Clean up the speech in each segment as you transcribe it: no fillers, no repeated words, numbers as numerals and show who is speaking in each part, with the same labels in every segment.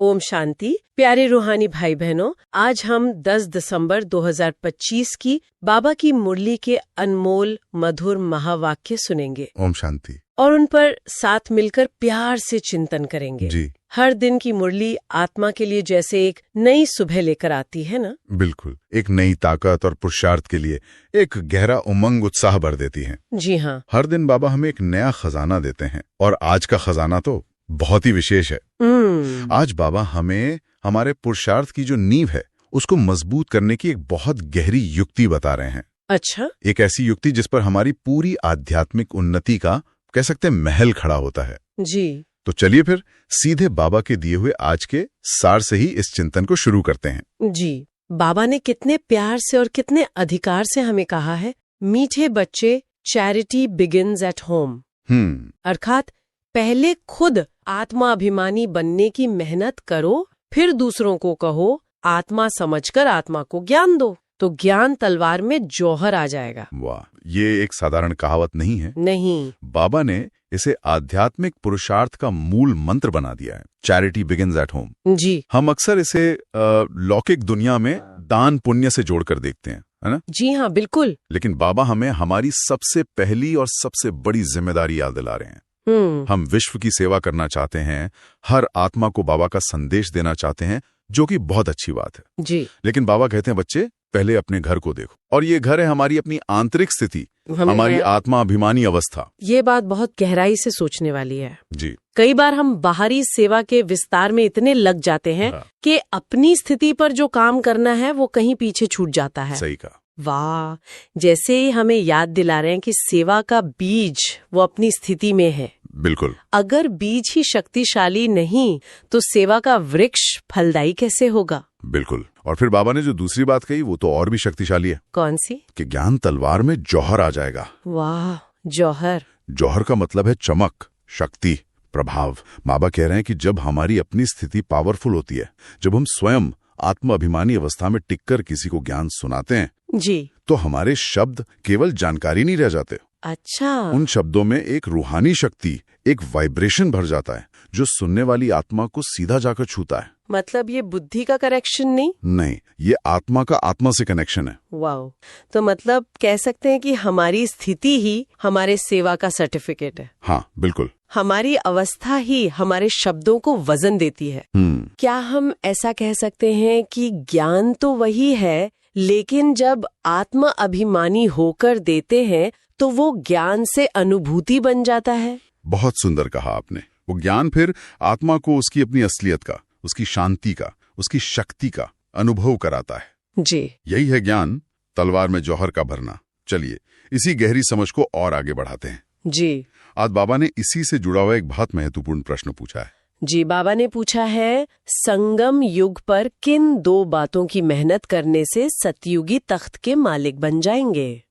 Speaker 1: ओम शांति। प्यारे रूहानी भाई बहनों, आज हम 10 दिसंबर 2025 की बाबा की मुरली के अनमोल मधुर महावाक्य सुनेंगे।
Speaker 2: ओम शांति।
Speaker 1: और उन पर साथ मिलकर प्यार से चिंतन करेंगे।
Speaker 2: जी।
Speaker 1: हर दिन की मुरली आत्मा के लिए जैसे एक नई सुबह लेकर आती है ना।
Speaker 2: बिल्कुल, एक नई ताकत और पुरुषार्थ के लिए एक गहरा उमंग उत्साह भर देती है।
Speaker 1: जी हाँ।
Speaker 2: हर दिन बाबा हमें एक नया खजाना देते हैं और आज का खजाना तो बहुत ही विशेष है। आज बाबा हमें हमारे पुरुषार्थ की जो नींव है उसको मजबूत करने की एक बहुत गहरी युक्ति बता रहे हैं।
Speaker 1: अच्छा।
Speaker 2: एक ऐसी युक्ति जिस पर हमारी पूरी आध्यात्मिक उन्नति का कह सकते हैं महल खड़ा होता है।
Speaker 1: जी।
Speaker 2: तो चलिए फिर सीधे बाबा के दिए हुए आज के सार से ही इस चिंतन को शुरू करते हैं।
Speaker 1: जी। बाबा ने कितने प्यार से और कितने अधिकार से हमें कहा है, मीठे बच्चे, चैरिटी बिगिन्स एट होम। अर्थात पहले खुद आत्माभिमानी बनने की मेहनत करो, फिर दूसरों को कहो, आत्मा समझकर आत्मा को ज्ञान दो, तो ज्ञान तलवार में जौहर आ जाएगा।
Speaker 2: वाह, ये एक साधारण कहावत नहीं है।
Speaker 1: नहीं,
Speaker 2: बाबा ने इसे आध्यात्मिक पुरुषार्थ का मूल मंत्र बना दिया है। Charity begins at home.
Speaker 1: जी।
Speaker 2: हम अक्सर इसे लौकिक दुनिया में दान पुण्य से जोड़कर देखते हैं, है ना?
Speaker 1: जी हाँ, बिल्कुल।
Speaker 2: लेकिन बाबा हमें हमारी सबसे पहली और सबसे बड़ी जिम्मेदारी याद दिला रहे हैं। हम विश्व की सेवा करना चाहते हैं, हर आत्मा को बाबा का संदेश देना चाहते हैं, जो कि बहुत अच्छी बात है।
Speaker 1: जी।
Speaker 2: लेकिन बाबा कहते हैं, बच्चे पहले अपने घर को देखो, और ये घर है हमारी अपनी आंतरिक स्थिति, हमारी आत्मा अभिमानी अवस्था।
Speaker 1: ये बात बहुत गहराई से सोचने वाली है।
Speaker 2: जी।
Speaker 1: कई बार हम बाहरी सेवा के विस्तार में इतने लग जाते हैं कि अपनी स्थिति पर जो काम करना है वो कहीं पीछे छूट जाता है।
Speaker 2: सही कहा।
Speaker 1: वाह, जैसे ही हमें याद दिला रहे हैं कि सेवा का बीज वो अपनी स्थिति में है।
Speaker 2: बिल्कुल।
Speaker 1: अगर बीज ही शक्तिशाली नहीं तो सेवा का वृक्ष फलदायी कैसे होगा?
Speaker 2: बिल्कुल। और फिर बाबा ने जो दूसरी बात कही वो तो और भी शक्तिशाली है।
Speaker 1: कौन सी?
Speaker 2: कि ज्ञान तलवार में जौहर आ जाएगा।
Speaker 1: वाह, जौहर।
Speaker 2: जौहर का मतलब है चमक, शक्ति, प्रभाव। बाबा कह रहे हैं कि जब हमारी अपनी स्थिति पावरफुल होती है, जब हम स्वयं आत्म अभिमानी अवस्था में टिककर किसी को ज्ञान सुनाते हैं
Speaker 1: जी,
Speaker 2: तो हमारे शब्द केवल जानकारी नहीं रह जाते।
Speaker 1: अच्छा।
Speaker 2: उन शब्दों में एक रूहानी शक्ति, एक वाइब्रेशन भर जाता है जो सुनने वाली आत्मा को सीधा जाकर छूता है।
Speaker 1: मतलब ये बुद्धि का करेक्शन नहीं,
Speaker 2: ये आत्मा का आत्मा से कनेक्शन है।
Speaker 1: वाह, तो मतलब कह सकते हैं कि हमारी स्थिति ही हमारे सेवा का सर्टिफिकेट है।
Speaker 2: हाँ, बिल्कुल।
Speaker 1: हमारी अवस्था ही हमारे शब्दों को वजन देती है। क्या हम ऐसा कह सकते हैं कि ज्ञान तो वही है, लेकिन जब आत्म अभिमानी होकर देते हैं तो वो ज्ञान से अनुभूति बन जाता है?
Speaker 2: बहुत सुंदर कहा आपने। वो ज्ञान फिर आत्मा को उसकी अपनी असलियत का, उसकी शांति का, उसकी शक्ति का अनुभव कराता है।
Speaker 1: जी।
Speaker 2: यही है ज्ञान तलवार में जौहर का भरना। चलिए इसी गहरी समझ को और आगे बढ़ाते हैं।
Speaker 1: जी।
Speaker 2: आज बाबा ने इसी से जुड़ा हुआ एक बहुत महत्वपूर्ण प्रश्न पूछा है। जी,
Speaker 1: बाबा ने पूछा है, संगम युग पर किन 2 बातों की मेहनत करने से सतयुगी तख्त के मालिक बन जाएंगे?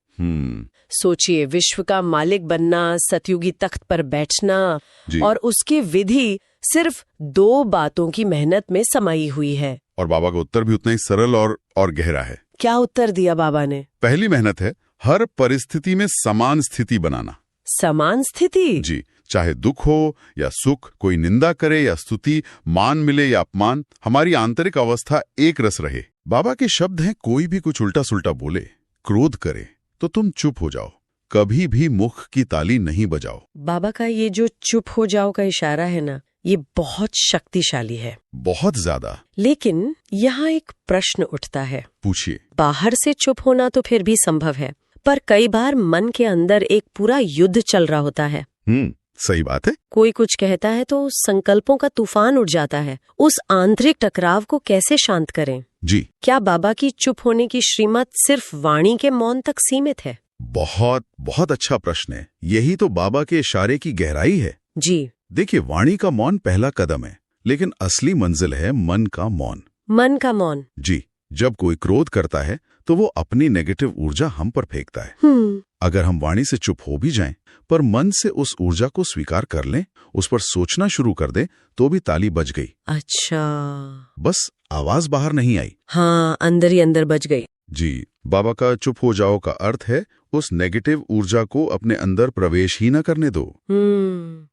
Speaker 1: सोचिए, विश्व का मालिक बनना, सतयुगी तख्त पर बैठना, और उसकी विधि सिर्फ 2 बातों की मेहनत में समाई हुई है।
Speaker 2: और बाबा का उत्तर भी उतना ही सरल और गहरा है।
Speaker 1: क्या उत्तर दिया बाबा ने?
Speaker 2: पहली मेहनत है हर परिस्थिति में समान स्थिति बनाना।
Speaker 1: समान स्थिति?
Speaker 2: जी। चाहे दुख हो या सुख, कोई निंदा करे या स्तुति, मान मिले या अपमान, हमारी आंतरिक अवस्था एक रस रहे। बाबा के शब्द हैं, कोई भी कुछ उल्टा सुल्टा बोले, क्रोध करे तो तुम चुप हो जाओ, कभी भी मुख की ताली नहीं बजाओ।
Speaker 1: बाबा का ये जो चुप हो जाओ का इशारा है ना, ये बहुत शक्तिशाली है,
Speaker 2: बहुत ज्यादा।
Speaker 1: लेकिन यहाँ एक प्रश्न उठता है।
Speaker 2: पूछिए।
Speaker 1: बाहर से चुप होना तो फिर भी संभव है, पर कई बार मन के अंदर एक पूरा युद्ध चल रहा होता है।
Speaker 2: सही बात है।
Speaker 1: कोई कुछ कहता है तो संकल्पों का तूफान उठ जाता है। उस आंतरिक टकराव को कैसे शांत करें?
Speaker 2: जी।
Speaker 1: क्या बाबा की चुप होने की श्रीमत सिर्फ वाणी के मौन तक सीमित है?
Speaker 2: बहुत बहुत अच्छा प्रश्न है। यही तो बाबा के इशारे की गहराई है।
Speaker 1: जी।
Speaker 2: देखिए, वाणी का मौन पहला कदम है, लेकिन असली मंजिल है मन का मौन।
Speaker 1: मन का मौन?
Speaker 2: जी। जब कोई क्रोध करता है तो वो अपनी नेगेटिव ऊर्जा हम पर फेंकता है। अगर हम वाणी से चुप हो भी जाएं, पर मन से उस ऊर्जा को स्वीकार कर लें, उस पर सोचना शुरू कर दें, तो भी ताली बज गई।
Speaker 1: अच्छा।
Speaker 2: बस आवाज बाहर नहीं आई।
Speaker 1: हाँ, अंदर ही अंदर बज गई।
Speaker 2: जी, बाबा का चुप हो जाओ का अर्थ है उस नेगेटिव ऊर्जा को अपने अंदर प्रवेश ही न करने दो।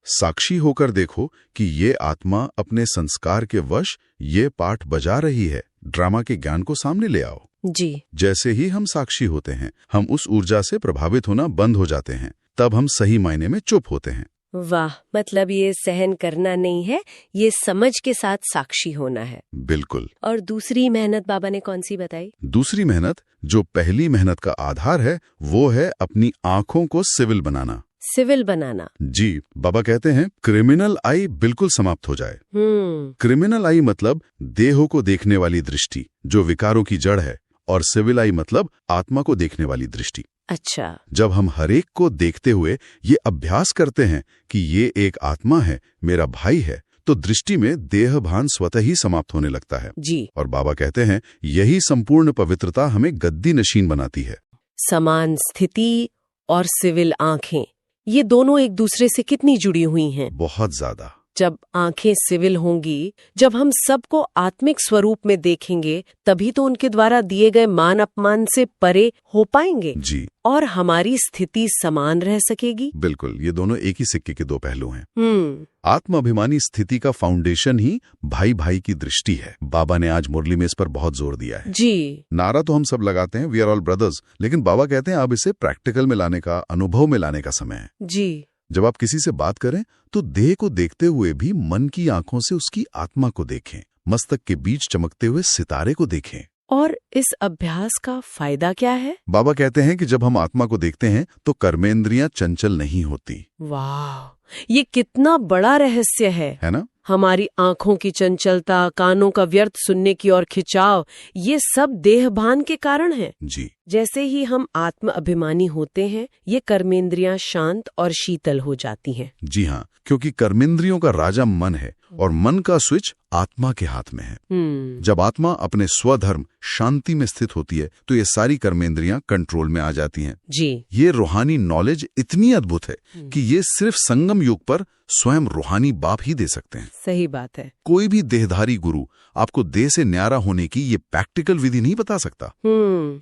Speaker 2: साक्षी होकर देखो कि ये आत्मा अपने संस्कार के वश ये पाठ बजा रही है। ड्रामा के ज्ञान को सामने ले आओ।
Speaker 1: जी।
Speaker 2: जैसे ही हम साक्षी होते हैं, हम उस ऊर्जा से प्रभावित होना बंद हो जाते हैं। तब हम सही मायने में चुप होते हैं।
Speaker 1: वाह, मतलब ये सहन करना नहीं है, ये समझ के साथ साक्षी होना है।
Speaker 2: बिल्कुल।
Speaker 1: और दूसरी मेहनत बाबा ने कौन सी बताई?
Speaker 2: दूसरी मेहनत, जो पहली मेहनत का आधार है, वो है अपनी आंखों को सिविल बनाना।
Speaker 1: सिविल बनाना?
Speaker 2: जी, बाबा कहते हैं क्रिमिनल आई बिल्कुल समाप्त हो जाए। क्रिमिनल आई मतलब देह को देखने वाली दृष्टि, जो विकारों की जड़ है, और सिविल आई मतलब आत्मा को देखने वाली दृष्टि।
Speaker 1: अच्छा।
Speaker 2: जब हम हरेक को देखते हुए ये अभ्यास करते हैं कि ये एक आत्मा है, मेरा भाई है, तो दृष्टि में देह भान स्वतः ही समाप्त होने लगता है।
Speaker 1: जी।
Speaker 2: और बाबा कहते हैं यही संपूर्ण पवित्रता हमें गद्दी नशीन बनाती है।
Speaker 1: समान स्थिति और सिविल आंखें, ये दोनों एक दूसरे से कितनी जुड़ी हुई हैं?
Speaker 2: बहुत ज्यादा।
Speaker 1: जब आंखें सिविल होंगी, जब हम सबको आत्मिक स्वरूप में देखेंगे, तभी तो उनके द्वारा दिए गए मान अपमान से परे हो पाएंगे।
Speaker 2: जी।
Speaker 1: और हमारी स्थिति समान रह सकेगी।
Speaker 2: बिल्कुल, ये दोनों एक ही सिक्के के दो पहलू हैं। आत्म अभिमानी स्थिति का फाउंडेशन ही भाई भाई की दृष्टि है। बाबा ने आज मुरली में इस पर बहुत जोर दिया है।
Speaker 1: जी।
Speaker 2: नारा तो हम सब लगाते हैं, वी आर ऑल ब्रदर्स, लेकिन बाबा कहते हैं अब इसे प्रैक्टिकल में लाने का, अनुभव में लाने का समय है।
Speaker 1: जी।
Speaker 2: जब आप किसी से बात करें तो देह को देखते हुए भी मन की आंखों से उसकी आत्मा को देखें, मस्तक के बीच चमकते हुए सितारे को देखें।
Speaker 1: और इस अभ्यास का फायदा क्या है?
Speaker 2: बाबा कहते हैं कि जब हम आत्मा को देखते हैं तो कर्मेंद्रियां चंचल नहीं होती।
Speaker 1: वाह, ये कितना बड़ा रहस्य है
Speaker 2: ना?
Speaker 1: हमारी आंखों की चंचलता, कानों का व्यर्थ सुनने की ओर खिंचाव, ये सब देहभान के कारण है।
Speaker 2: जी।
Speaker 1: जैसे ही हम आत्म अभिमानी होते हैं, ये कर्मेंद्रियां शांत और शीतल हो जाती हैं।
Speaker 2: जी हाँ, क्योंकि कर्मेंद्रियों का राजा मन है और मन का स्विच आत्मा के हाथ में है। जब आत्मा अपने स्वधर्म शांति में स्थित होती है तो ये सारी कर्मेंद्रियां कंट्रोल में आ जाती हैं।
Speaker 1: जी।
Speaker 2: ये रूहानी नॉलेज इतनी अद्भुत है कि ये सिर्फ संगम युग पर स्वयं रूहानी बाप ही दे सकते हैं।
Speaker 1: सही बात है।
Speaker 2: कोई भी देहधारी गुरु आपको देह से न्यारा होने की ये प्रैक्टिकल विधि नहीं बता सकता।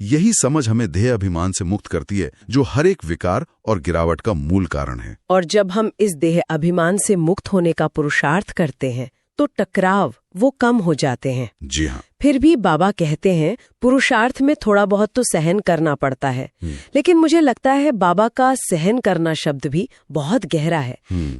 Speaker 2: यही समझ हमें देह अभिमान से मुक्त करती है, जो हर एक विकार और गिरावट का मूल कारण है।
Speaker 1: और जब हम इस देह अभिमान से मुक्त होने का पुरुषार्थ करते हैं तो टकराव वो कम हो जाते हैं।
Speaker 2: जी हाँ।
Speaker 1: फिर भी बाबा कहते हैं पुरुषार्थ में थोड़ा बहुत तो सहन करना पड़ता है, लेकिन मुझे लगता है बाबा का सहन करना शब्द भी बहुत गहरा है।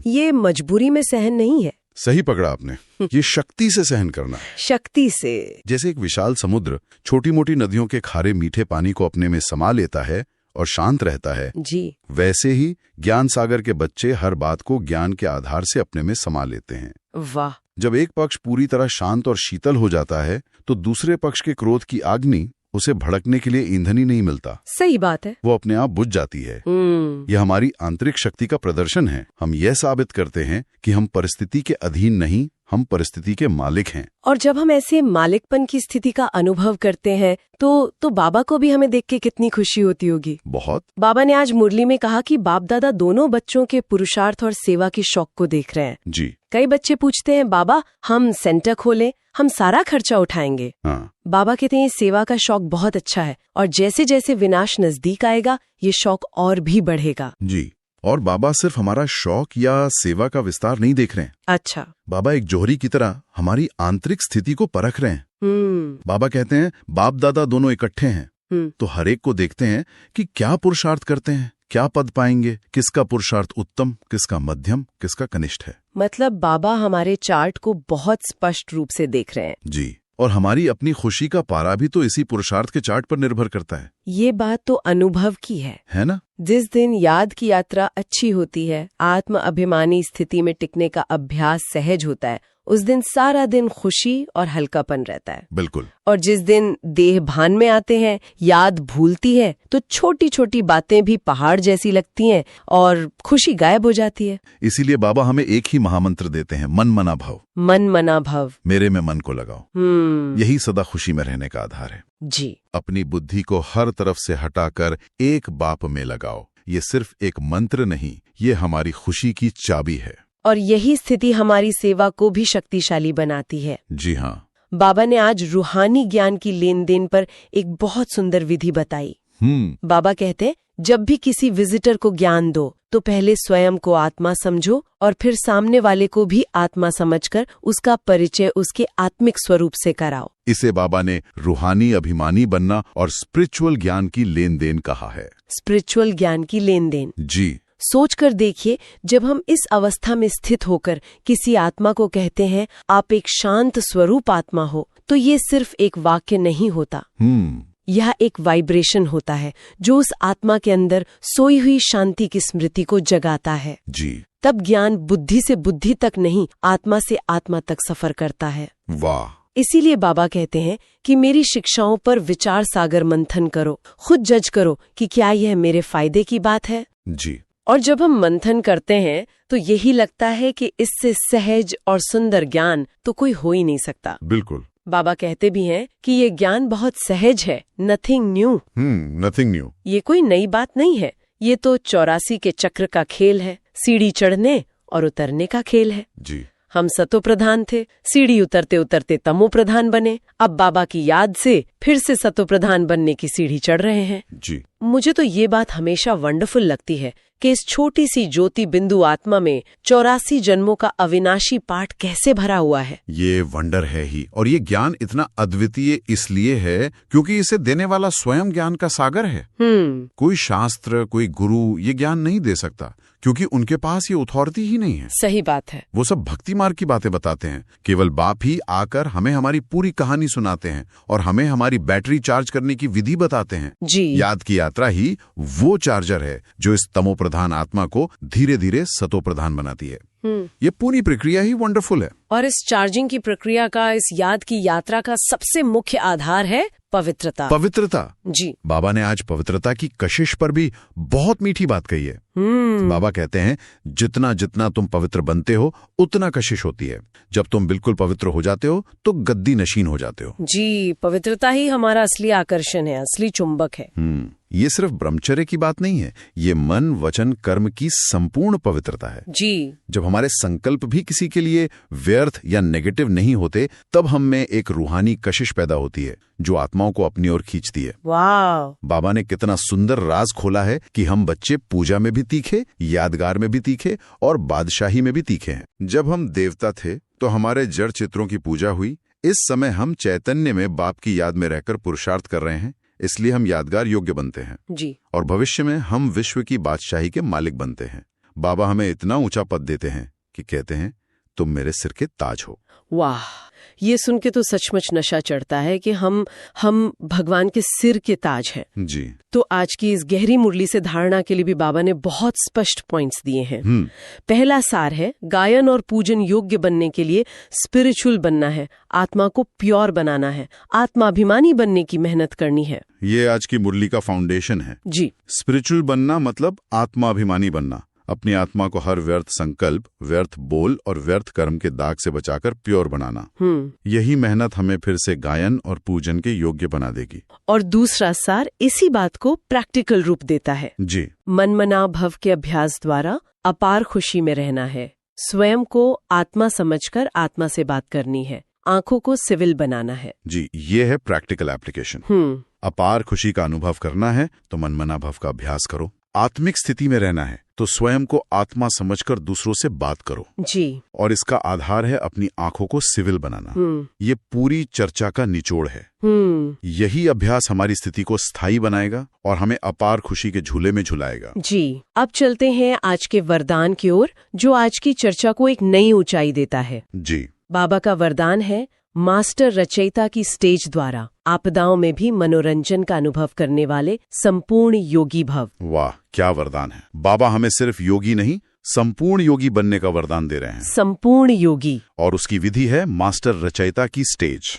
Speaker 1: ये मजबूरी में सहन नहीं है।
Speaker 2: सही पकड़ा आपने, ये शक्ति से सहन करना है।
Speaker 1: शक्ति से।
Speaker 2: जैसे एक विशाल समुद्र छोटी मोटी नदियों के खारे मीठे पानी को अपने में समा लेता है और शांत रहता है,
Speaker 1: जी,
Speaker 2: वैसे ही ज्ञान सागर के बच्चे हर बात को ज्ञान के आधार से अपने में समा लेते हैं।
Speaker 1: वाह।
Speaker 2: जब एक पक्ष पूरी तरह शांत और शीतल हो जाता है तो दूसरे पक्ष के क्रोध की अग्नि उसे भड़कने के लिए ईंधन ही नहीं मिलता।
Speaker 1: सही बात है।
Speaker 2: वो अपने आप बुझ जाती है। यह हमारी आंतरिक शक्ति का प्रदर्शन है। हम यह साबित करते हैं कि हम परिस्थिति के अधीन नहीं, हम परिस्थिति के मालिक हैं।
Speaker 1: और जब हम ऐसे मालिकपन की स्थिति का अनुभव करते हैं तो बाबा को भी हमें देख के कितनी खुशी होती होगी।
Speaker 2: बहुत।
Speaker 1: बाबा ने आज मुरली में कहा कि बाप दादा दोनों बच्चों के पुरुषार्थ और सेवा के शौक को देख रहे हैं।
Speaker 2: जी।
Speaker 1: कई बच्चे पूछते हैं, बाबा हम सेंटर खोलें, हम सारा खर्चा उठाएंगे।
Speaker 2: हाँ।
Speaker 1: बाबा कहते हैं सेवा का शौक बहुत अच्छा है और जैसे जैसे विनाश नजदीक आएगा ये शौक और भी बढ़ेगा।
Speaker 2: जी। और बाबा सिर्फ हमारा शौक या सेवा का विस्तार नहीं देख रहे हैं।
Speaker 1: अच्छा।
Speaker 2: बाबा एक जोहरी की तरह हमारी आंतरिक स्थिति को परख रहे हैं। बाबा कहते हैं बाप दादा दोनों इकट्ठे हैं, तो हर एक को देखते हैं कि क्या पुरुषार्थ करते हैं, क्या पद पाएंगे, किसका पुरुषार्थ उत्तम, किसका मध्यम, किसका कनिष्ठ है।
Speaker 1: मतलब बाबा हमारे चार्ट को बहुत स्पष्ट रूप से देख रहे हैं।
Speaker 2: जी। और हमारी अपनी खुशी का पारा भी तो इसी पुरुषार्थ के चार्ट पर निर्भर करता है।
Speaker 1: ये बात तो अनुभव की है
Speaker 2: ना?
Speaker 1: जिस दिन याद की यात्रा अच्छी होती है, आत्म अभिमानी स्थिति में टिकने का अभ्यास सहज होता है, उस दिन सारा दिन खुशी और हल्कापन रहता है।
Speaker 2: बिल्कुल।
Speaker 1: और जिस दिन देह भान में आते हैं, याद भूलती है, तो छोटी छोटी बातें भी पहाड़ जैसी लगती हैं और खुशी गायब हो जाती है।
Speaker 2: इसीलिए बाबा हमें एक ही महामंत्र देते हैं, मन मना भव।
Speaker 1: मन मना भव,
Speaker 2: मेरे में मन को लगाओ। यही सदा खुशी में रहने का आधार है।
Speaker 1: जी।
Speaker 2: अपनी बुद्धि को हर तरफ से हटाकर एक बाप में लगाओ। ये सिर्फ एक मंत्र नहीं, ये हमारी खुशी की चाबी है।
Speaker 1: और यही स्थिति हमारी सेवा को भी शक्तिशाली बनाती है।
Speaker 2: जी हाँ।
Speaker 1: बाबा ने आज रूहानी ज्ञान की लेन देन पर एक बहुत सुंदर विधि बताई। बाबा कहते, जब भी किसी विजिटर को ज्ञान दो तो पहले स्वयं को आत्मा समझो और फिर सामने वाले को भी आत्मा समझकर उसका परिचय उसके आत्मिक स्वरूप से कराओ।
Speaker 2: इसे बाबा ने रूहानी अभिमानी बनना और स्पिरिचुअल ज्ञान की लेन देन कहा है।
Speaker 1: स्पिरिचुअल ज्ञान की लेन देन।
Speaker 2: जी।
Speaker 1: सोचकर देखिए, जब हम इस अवस्था में स्थित होकर किसी आत्मा को कहते हैं आप एक शांत स्वरूप आत्मा हो, तो ये सिर्फ एक वाक्य नहीं होता। यह एक वाइब्रेशन होता है जो उस आत्मा के अंदर सोई हुई शांति की स्मृति को जगाता है।
Speaker 2: जी।
Speaker 1: तब ज्ञान बुद्धि से बुद्धि तक नहीं, आत्मा से आत्मा तक सफर करता है।
Speaker 2: वाह।
Speaker 1: इसीलिए बाबा कहते हैं कि मेरी शिक्षाओं पर विचार सागर मंथन करो, खुद जज करो कि क्या यह मेरे फायदे की बात है।
Speaker 2: जी।
Speaker 1: और जब हम मंथन करते हैं तो यही लगता है कि इससे सहज और सुंदर ज्ञान तो कोई हो ही नहीं सकता।
Speaker 2: बिल्कुल।
Speaker 1: बाबा कहते भी हैं कि ये ज्ञान बहुत सहज है, नथिंग न्यू।
Speaker 2: Nothing new.
Speaker 1: ये कोई नई बात नहीं है, ये तो 84 के चक्र का खेल है, सीढ़ी चढ़ने और उतरने का खेल है।
Speaker 2: जी।
Speaker 1: हम सतो प्रधान थे, सीढ़ी उतरते उतरते तमो प्रधान बने, अब बाबा की याद से फिर से सतो प्रधान बनने की सीढ़ी चढ़ रहे हैं।
Speaker 2: जी।
Speaker 1: मुझे तो ये बात हमेशा वंडरफुल लगती है कि इस छोटी सी ज्योति बिंदु आत्मा में 84 जन्मों का अविनाशी पाठ कैसे भरा हुआ है।
Speaker 2: ये वंडर है ही, और ये ज्ञान इतना अद्वितीय इसलिए है क्योंकि इसे देने वाला स्वयं ज्ञान का सागर है। कोई शास्त्र, कोई गुरु ये ज्ञान नहीं दे सकता क्योंकि उनके पास ये अथॉरिटी ही नहीं है।
Speaker 1: सही बात है।
Speaker 2: वो सब भक्ति मार्ग की बातें बताते हैं। केवल बाप ही आकर हमें हमारी पूरी कहानी सुनाते हैं और हमें हमारी बैटरी चार्ज करने की विधि बताते हैं।
Speaker 1: जी।
Speaker 2: याद की यात्रा ही वो चार्जर है जो इस तमो प्रधान आत्मा को धीरे धीरे सतो प्रधान बनाती है। ये पूरी प्रक्रिया ही वंडरफुल है।
Speaker 1: और इस चार्जिंग की प्रक्रिया का, इस याद की यात्रा का सबसे मुख्य आधार है पवित्रता।
Speaker 2: पवित्रता।
Speaker 1: जी।
Speaker 2: बाबा ने आज पवित्रता की कशिश पर भी बहुत मीठी बात कही है। बाबा कहते हैं जितना जितना तुम पवित्र बनते हो उतना कशिश होती है। जब तुम बिल्कुल पवित्र हो जाते हो तो गद्दी नशीन हो जाते हो।
Speaker 1: जी, पवित्रता ही हमारा असली आकर्षण है, असली चुंबक है।
Speaker 2: ये सिर्फ ब्रह्मचर्य की बात नहीं है, ये मन वचन कर्म की संपूर्ण पवित्रता है।
Speaker 1: जी।
Speaker 2: जब हमारे संकल्प भी किसी के लिए व्यर्थ या नेगेटिव नहीं होते, तब हम में एक रूहानी कशिश पैदा होती है जो आत्माओं को अपनी ओर खींचती है।
Speaker 1: वाह।
Speaker 2: बाबा ने कितना सुंदर राज खोला है कि हम बच्चे पूजा में भी तीखे, यादगार में भी तीखे और बादशाही में भी तीखे हैं। जब हम देवता थे तो हमारे जड़ चित्रों की पूजा हुई। इस समय हम चैतन्य में बाप की याद में रहकर पुरुषार्थ कर रहे हैं, इसलिए हम यादगार योग्य बनते हैं। जी। और भविष्य में हम विश्व की बादशाही के मालिक बनते हैं। बाबा हमें इतना ऊंचा पद देते हैं कि कहते हैं तुम मेरे सिर के ताज हो।
Speaker 1: वाह, ये सुन के तो सचमुच नशा चढ़ता है कि हम भगवान के सिर के ताज हैं।
Speaker 2: जी।
Speaker 1: तो आज की इस गहरी मुरली से धारणा के लिए भी बाबा ने बहुत स्पष्ट पॉइंट्स दिए हैं। पहला सार है, गायन और पूजन योग्य बनने के लिए स्पिरिचुअल बनना है, आत्मा को प्योर बनाना है, आत्माभिमानी बनने की मेहनत करनी है।
Speaker 2: ये आज की मुरली का फाउंडेशन है।
Speaker 1: जी।
Speaker 2: स्पिरिचुअल बनना मतलब आत्माभिमानी बनना, अपनी आत्मा को हर व्यर्थ संकल्प, व्यर्थ बोल और व्यर्थ कर्म के दाग से बचाकर प्योर बनाना। यही मेहनत हमें फिर से गायन और पूजन के योग्य बना देगी। और
Speaker 1: दूसरा सार इसी बात को प्रैक्टिकल रूप देता है।
Speaker 2: जी।
Speaker 1: मनमना भव के अभ्यास द्वारा अपार खुशी में रहना है, स्वयं को आत्मा समझकर आत्मा से बात करनी है, आंखों को सिविल बनाना है।
Speaker 2: जी, ये है प्रैक्टिकल एप्लीकेशन। अपार खुशी का अनुभव करना है तो मनमना भव का अभ्यास करो। आत्मिक स्थिति में रहना है तो स्वयं को आत्मा समझकर दूसरों से बात करो। जी। और इसका आधार है अपनी आंखों को सिविल बनाना। ये पूरी चर्चा का निचोड़ है। यही अभ्यास हमारी स्थिति को स्थायी बनाएगा और हमें अपार खुशी के झूले में झुलाएगा। जी। अब चलते हैं आज के वरदान की ओर, जो आज की चर्चा को एक नई ऊंचाई देता है। जी। बाबा का वरदान है, मास्टर रचयिता की स्टेज द्वारा आपदाओं में भी मनोरंजन का अनुभव करने वाले संपूर्ण योगी भव। वाह, क्या वरदान है। बाबा हमें सिर्फ योगी नहीं, संपूर्ण योगी बनने का वरदान दे रहे हैं। संपूर्ण योगी। और उसकी विधि है मास्टर रचयिता की स्टेज।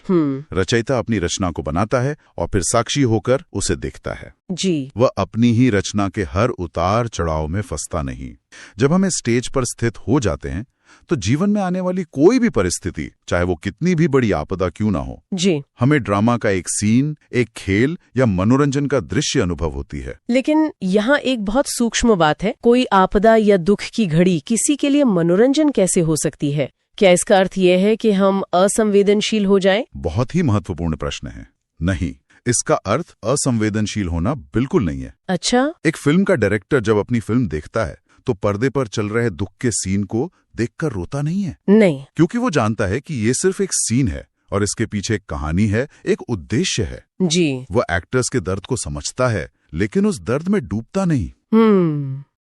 Speaker 2: रचयिता अपनी रचना को बनाता है और फिर साक्षी होकर उसे देखता है। जी। वह अपनी ही रचना के हर उतार चढ़ाव में फंसता नहीं। जब हम स्टेज पर स्थित हो जाते हैं तो जीवन में आने वाली कोई भी परिस्थिति, चाहे वो कितनी भी बड़ी आपदा क्यों ना हो, जी, हमें ड्रामा का एक सीन, एक खेल या मनोरंजन का दृश्य अनुभव होती है। लेकिन यहाँ एक बहुत सूक्ष्म बात है, कोई आपदा या दुख की घड़ी किसी के लिए मनोरंजन कैसे हो सकती है?
Speaker 1: क्या इसका अर्थ ये है कि हम असंवेदनशील हो जाएं?
Speaker 2: बहुत ही महत्वपूर्ण प्रश्न है। नहीं, इसका अर्थ असंवेदनशील होना बिल्कुल नहीं है।
Speaker 1: अच्छा।
Speaker 2: एक फिल्म का डायरेक्टर जब अपनी फिल्म देखता है तो पर्दे पर चल रहे दुख के सीन को देखकर रोता नहीं है।
Speaker 1: नहीं।
Speaker 2: क्योंकि वो जानता है कि ये सिर्फ एक सीन है और इसके पीछे एक कहानी है, एक उद्देश्य है।
Speaker 1: जी।
Speaker 2: वो एक्टर्स के दर्द को समझता है लेकिन उस दर्द में डूबता नहीं।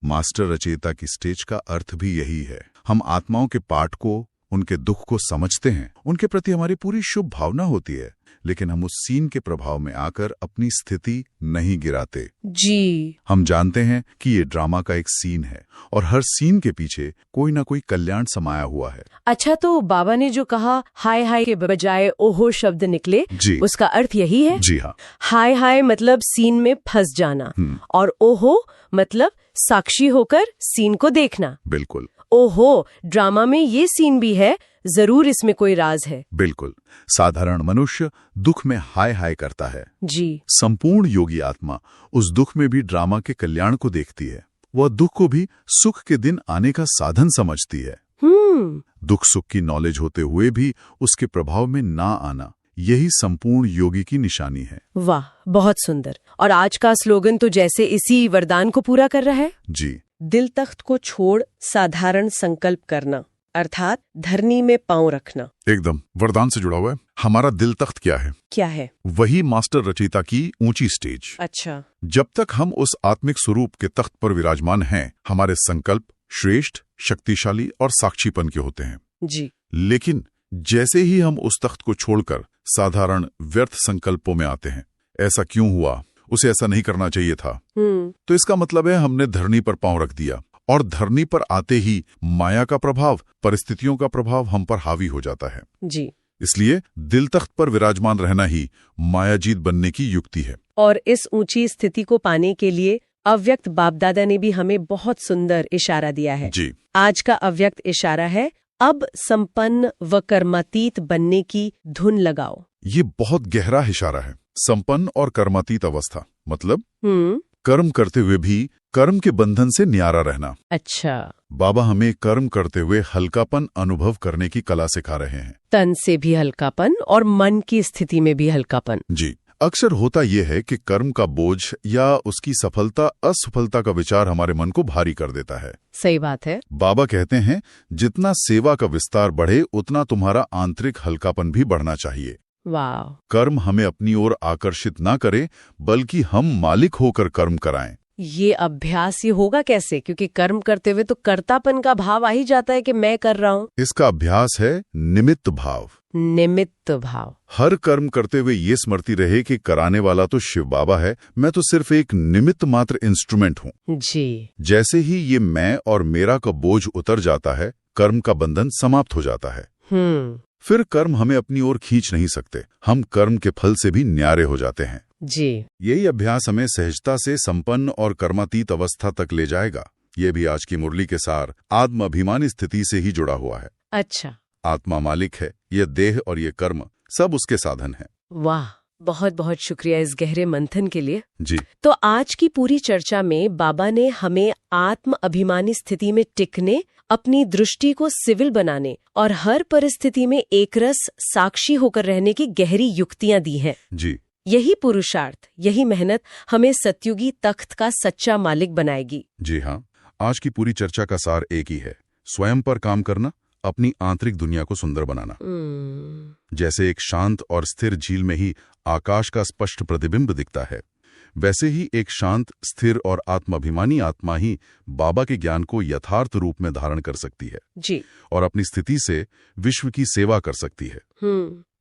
Speaker 2: मास्टर रचयिता की स्टेज का अर्थ भी यही है। हम आत्माओं के पाठ को, उनके दुख को समझते हैं, उनके प्रति हमारी पूरी शुभ भावना होती है, लेकिन हम उस सीन के प्रभाव में आकर अपनी स्थिति नहीं गिराते।
Speaker 1: जी।
Speaker 2: हम जानते हैं कि ये ड्रामा का एक सीन है और हर सीन के पीछे कोई ना कोई कल्याण समाया हुआ है।
Speaker 1: अच्छा, तो बाबा ने जो कहा हाय हाय के बजाय ओहो शब्द निकले,
Speaker 2: जी,
Speaker 1: उसका अर्थ यही है?
Speaker 2: जी हाँ।
Speaker 1: हाय हाय मतलब सीन में फंस जाना और ओहो मतलब साक्षी होकर सीन को देखना।
Speaker 2: बिल्कुल।
Speaker 1: ओहो, ड्रामा में ये सीन भी है, जरूर इसमें कोई राज है।
Speaker 2: बिल्कुल। साधारण मनुष्य दुख में हाय हाय करता है।
Speaker 1: जी।
Speaker 2: संपूर्ण योगी आत्मा उस दुख में भी ड्रामा के कल्याण को देखती है। वह दुख को भी सुख के दिन आने का साधन समझती है। दुख सुख की नॉलेज होते हुए भी उसके प्रभाव में ना आना, यही संपूर्ण योगी की निशानी है।
Speaker 1: वाह, बहुत सुंदर। और आज का स्लोगन तो जैसे इसी वरदान को पूरा कर रहा है।
Speaker 2: जी।
Speaker 1: दिल तख्त को छोड़ साधारण संकल्प करना, अर्थात धरनी में पांव रखना।
Speaker 2: एकदम वरदान से जुड़ा हुआ है। हमारा दिल तख्त क्या है?
Speaker 1: क्या है?
Speaker 2: वही मास्टर रचयिता की ऊंची स्टेज।
Speaker 1: अच्छा।
Speaker 2: जब तक हम उस आत्मिक स्वरूप के तख्त पर विराजमान हैं, हमारे संकल्प श्रेष्ठ, शक्तिशाली और साक्षीपन के होते हैं।
Speaker 1: जी।
Speaker 2: लेकिन जैसे ही हम उस तख्त को छोड़कर साधारण व्यर्थ संकल्पों में आते हैं, ऐसा क्यों हुआ, उसे ऐसा नहीं करना चाहिए था, तो इसका मतलब है हमने धरनी पर पांव रख दिया और धरनी पर आते ही माया का प्रभाव, परिस्थितियों का प्रभाव हम पर हावी हो जाता है।
Speaker 1: जी।
Speaker 2: इसलिए दिल तख्त पर विराजमान रहना ही मायाजीत बनने की युक्ति है।
Speaker 1: और इस ऊंची स्थिति को पाने के लिए अव्यक्त बाप दादा ने भी हमें बहुत सुंदर इशारा दिया है।
Speaker 2: जी।
Speaker 1: आज का अव्यक्त इशारा है, अब संपन्न व कर्मातीत बनने की धुन लगाओ।
Speaker 2: ये बहुत गहरा इशारा है। संपन्न और कर्मातीत अवस्था मतलब कर्म करते हुए भी कर्म के बंधन से न्यारा रहना।
Speaker 1: अच्छा।
Speaker 2: बाबा हमें कर्म करते हुए हल्कापन अनुभव करने की कला सिखा रहे हैं।
Speaker 1: तन से भी हल्कापन और मन की स्थिति में भी हल्कापन।
Speaker 2: जी। अक्सर होता यह है कि कर्म का बोझ या उसकी सफलता असफलता का विचार हमारे मन को भारी कर देता है।
Speaker 1: सही बात है।
Speaker 2: बाबा कहते हैं, जितना सेवा का विस्तार बढ़े उतना तुम्हारा आंतरिक हल्कापन भी बढ़ना चाहिए।
Speaker 1: वाह।
Speaker 2: कर्म हमें अपनी ओर आकर्षित ना करे, बल्कि हम मालिक होकर कर्म कराएं।
Speaker 1: ये अभ्यास ही होगा कैसे? क्योंकि कर्म करते हुए तो कर्तापन का भाव आ ही जाता है कि मैं कर रहा हूँ।
Speaker 2: इसका अभ्यास है निमित्त भाव।
Speaker 1: निमित्त भाव।
Speaker 2: हर कर्म करते हुए ये स्मृति रहे कि कराने वाला तो शिव बाबा है, मैं तो सिर्फ एक निमित्त मात्र इंस्ट्रूमेंट हूँ।
Speaker 1: जी।
Speaker 2: जैसे ही ये मैं और मेरा का बोझ उतर जाता है, कर्म का बंधन समाप्त हो जाता है। फिर कर्म हमें अपनी ओर खींच नहीं सकते, हम कर्म के फल से भी न्यारे हो जाते हैं।
Speaker 1: जी।
Speaker 2: यही अभ्यास हमें सहजता से संपन्न और कर्मातीत अवस्था तक ले जाएगा। ये भी आज की मुरली के सार आत्म अभिमानी स्थिति से ही जुड़ा हुआ है।
Speaker 1: अच्छा।
Speaker 2: आत्मा मालिक है, ये देह और ये कर्म सब उसके साधन हैं।
Speaker 1: वाह, बहुत बहुत शुक्रिया इस गहरे मंथन के लिए।
Speaker 2: जी।
Speaker 1: तो आज की पूरी चर्चा में बाबा ने हमें आत्म अभिमानी स्थिति में टिकने, अपनी दृष्टि को सिविल बनाने और हर परिस्थिति में एकरस साक्षी होकर रहने की गहरी युक्तियां दी हैं।
Speaker 2: जी।
Speaker 1: यही पुरुषार्थ, यही मेहनत हमें सत्युगी तख्त का सच्चा मालिक बनाएगी।
Speaker 2: जी हाँ, आज की पूरी चर्चा का सार एक ही है, स्वयं पर काम करना, अपनी आंतरिक दुनिया को सुंदर बनाना। जैसे एक शांत और स्थिर झील में ही आकाश का स्पष्ट प्रतिबिंब दिखता है, वैसे ही एक शांत, स्थिर और आत्माभिमानी आत्मा ही बाबा के ज्ञान को यथार्थ रूप में धारण कर सकती है।
Speaker 1: जी।
Speaker 2: और अपनी स्थिति से विश्व की सेवा कर सकती है।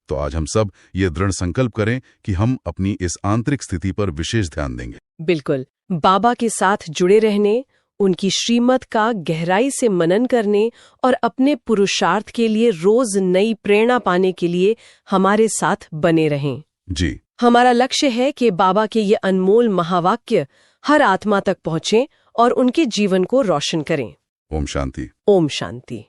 Speaker 2: तो आज हम सब ये दृढ़ संकल्प करें कि हम अपनी इस आंतरिक स्थिति पर विशेष ध्यान देंगे।
Speaker 1: बिल्कुल। बाबा के साथ जुड़े रहने, उनकी श्रीमत का गहराई से मनन करने और अपने पुरुषार्थ के लिए रोज नई प्रेरणा पाने के लिए हमारे साथ बने रहें।
Speaker 2: जी।
Speaker 1: हमारा लक्ष्य है कि बाबा के ये अनमोल महावाक्य हर आत्मा तक पहुँचें और उनके जीवन को रोशन करें।
Speaker 2: ओम शांति।
Speaker 1: ओम शांति।